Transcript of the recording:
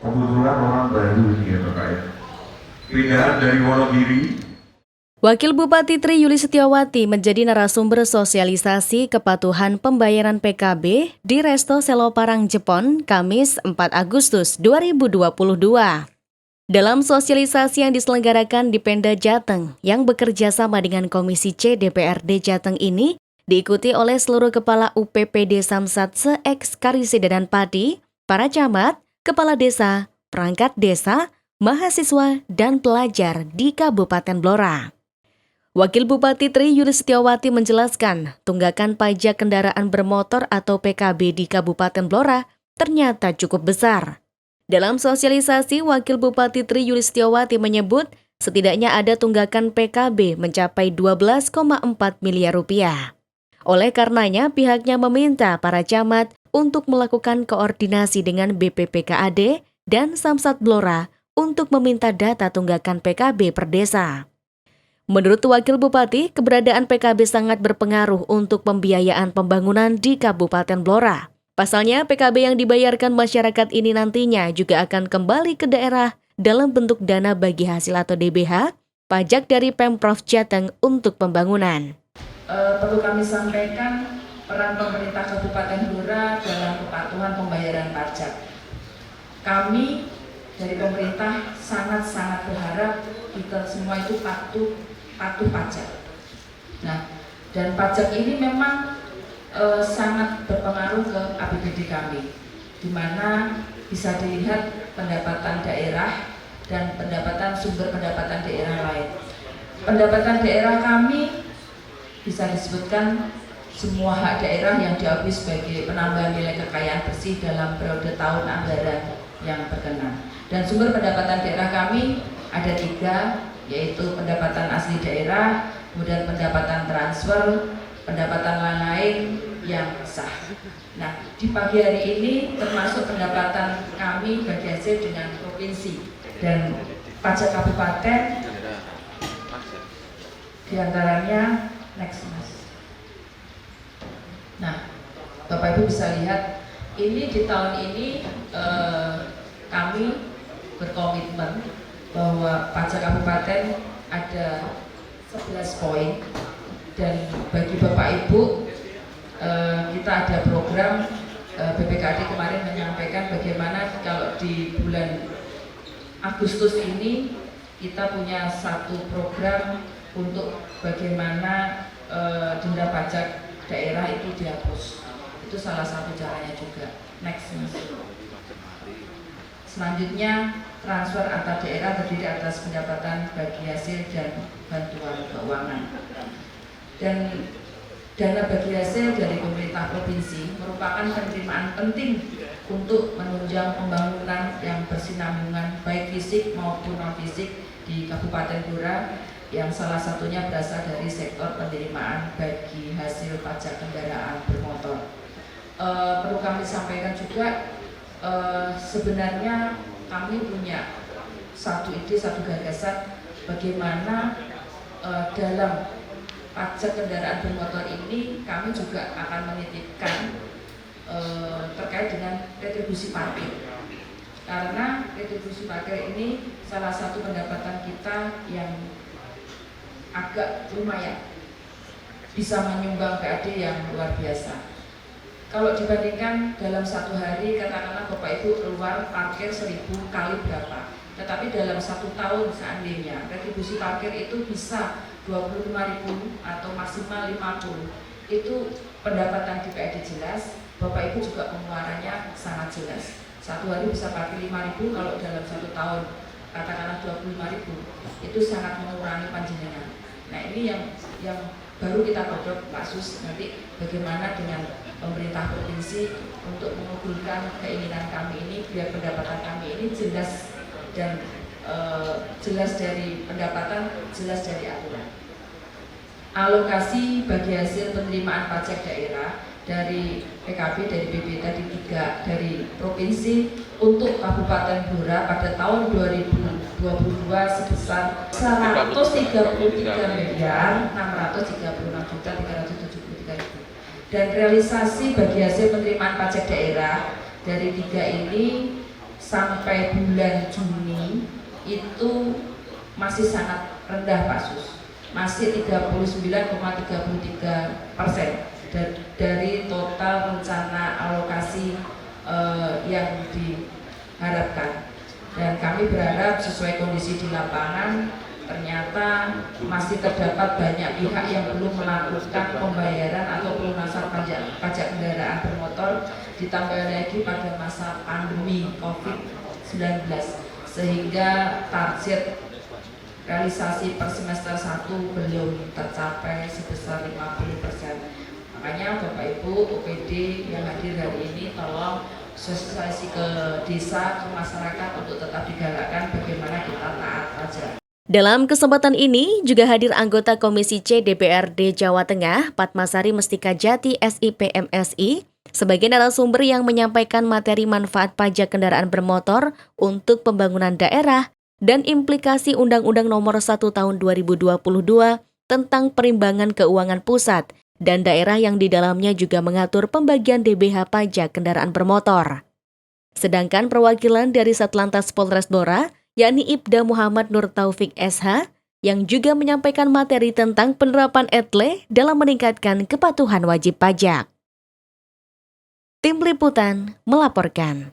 kebetulan orang baru ini ya Bapak ya. Pindahan dari Wonogiri. Wakil Bupati Tri Yuli Setiawati menjadi narasumber sosialisasi kepatuhan pembayaran PKB di Resto Seloparang Jepon, Kamis 4 Agustus 2022. Dalam sosialisasi yang diselenggarakan di Pemda Jateng yang bekerja sama dengan Komisi C DPRD Jateng ini, diikuti oleh seluruh kepala UPPD Samsat se-eks Karisida dan Pati, para camat, kepala desa, perangkat desa, mahasiswa, dan pelajar di Kabupaten Blora. Wakil Bupati Tri Yuli Setiawati menjelaskan, tunggakan pajak kendaraan bermotor atau PKB di Kabupaten Blora ternyata cukup besar. Dalam sosialisasi, Wakil Bupati Tri Yuli Setiawati menyebut setidaknya ada tunggakan PKB mencapai 12,4 miliar rupiah. Oleh karenanya, pihaknya meminta para camat untuk melakukan koordinasi dengan BPPKAD dan Samsat Blora untuk meminta data tunggakan PKB per desa. Menurut Wakil Bupati, keberadaan PKB sangat berpengaruh untuk pembiayaan pembangunan di Kabupaten Blora. Pasalnya, PKB yang dibayarkan masyarakat ini nantinya juga akan kembali ke daerah dalam bentuk dana bagi hasil atau DBH, pajak dari Pemprov Jateng untuk pembangunan. Perlu kami sampaikan peran pemerintah Kabupaten Blora dalam kepatuhan pembayaran pajak. Kami dari pemerintah sangat-sangat berharap kita semua itu patuh pajak. Nah, dan pajak ini memang sangat berpengaruh ke APBD kami, di mana bisa dilihat pendapatan daerah dan sumber pendapatan daerah lain. Pendapatan daerah kami bisa disebutkan semua hak daerah yang diakui sebagai penambahan nilai kekayaan bersih dalam periode tahun anggaran yang berkenan. Dan sumber pendapatan daerah kami ada 3, yaitu pendapatan asli daerah, kemudian pendapatan transfer, pendapatan lain yang sah. Nah, di pagi hari ini termasuk pendapatan kami bagi hasil dengan provinsi dan pajak kabupaten, diantaranya next mas. Nah, Bapak Ibu bisa lihat ini di tahun ini kami berkomitmen bahwa pajak kabupaten ada 11 poin, dan bagi Bapak Ibu kita ada program BPKAD kemarin menyampaikan bagaimana kalau di bulan Agustus ini kita punya satu program untuk bagaimana denda pajak daerah itu dihapus. Itu salah satu caranya juga. Next mas. Selanjutnya, transfer antar daerah terdiri atas pendapatan bagi hasil dan bantuan keuangan. Dan dana bagi hasil dari pemerintah provinsi merupakan penerimaan penting untuk menunjang pembangunan yang bersinambungan baik fisik maupun non fisik di Kabupaten Blora, yang salah satunya berasal dari sektor penerimaan bagi hasil pajak kendaraan bermotor. Perlu kami sampaikan juga, sebenarnya kami punya satu ide, satu gagasan bagaimana dalam pajak kendaraan bermotor ini kami juga akan menitipkan terkait dengan retribusi parkir. Karena retribusi parkir ini salah satu pendapatan kita yang agak lumayan bisa menyumbang PAD yang luar biasa. Kalau dibandingkan dalam satu hari, katakanlah Bapak Ibu keluar parkir 1000 kali berapa, tetapi dalam satu tahun seandainya retribusi parkir itu bisa 25.000 atau maksimal 50, itu pendapatan di PAD jelas, Bapak Ibu juga pengeluarannya sangat jelas. Satu hari bisa parkir 5.000, kalau dalam satu tahun katakanlah 25.000, itu sangat mengurangi panjenengan. Nah, ini yang baru kita godok Pak Sus, nanti bagaimana dengan pemerintah provinsi untuk mengabulkan keinginan kami ini biar pendapatan kami ini jelas dan jelas dari pendapatan, jelas dari aturan. Alokasi bagi hasil penerimaan pajak daerah dari PKB, dari BP tadi 3 dari provinsi untuk Kabupaten Blora pada tahun 2022 sebesar 133.636.373.000, dan realisasi bagi hasil penerimaan pajak daerah dari 3 ini sampai bulan Juni itu masih sangat rendah Pak Sus, masih 39,33% dari total rencana alokasi yang diharapkan. Dan kami berharap sesuai kondisi di lapangan, ternyata masih terdapat banyak pihak yang belum melakukan pembayaran atau pelunasan pajak kendaraan bermotor, ditambah lagi pada masa pandemi COVID-19, sehingga target realisasi per semester 1 belum tercapai sebesar 50%. Makanya Bapak Ibu OPD yang hadir hari ini tolong sosialisasi ke desa, ke masyarakat untuk tetap digalakkan bagaimana kita taat pajak. Dalam kesempatan ini juga hadir anggota Komisi C DPRD Jawa Tengah, Padmasari Mestika Jati SIPMSI, sebagai narasumber yang menyampaikan materi manfaat pajak kendaraan bermotor untuk pembangunan daerah dan implikasi Undang-Undang Nomor 1 Tahun 2022 tentang perimbangan keuangan pusat dan daerah yang di dalamnya juga mengatur pembagian DBH pajak kendaraan bermotor. Sedangkan perwakilan dari Satlantas Polres Blora, yakni Ibda Muhammad Nur Taufik SH, yang juga menyampaikan materi tentang penerapan ETLE dalam meningkatkan kepatuhan wajib pajak. Tim Liputan melaporkan.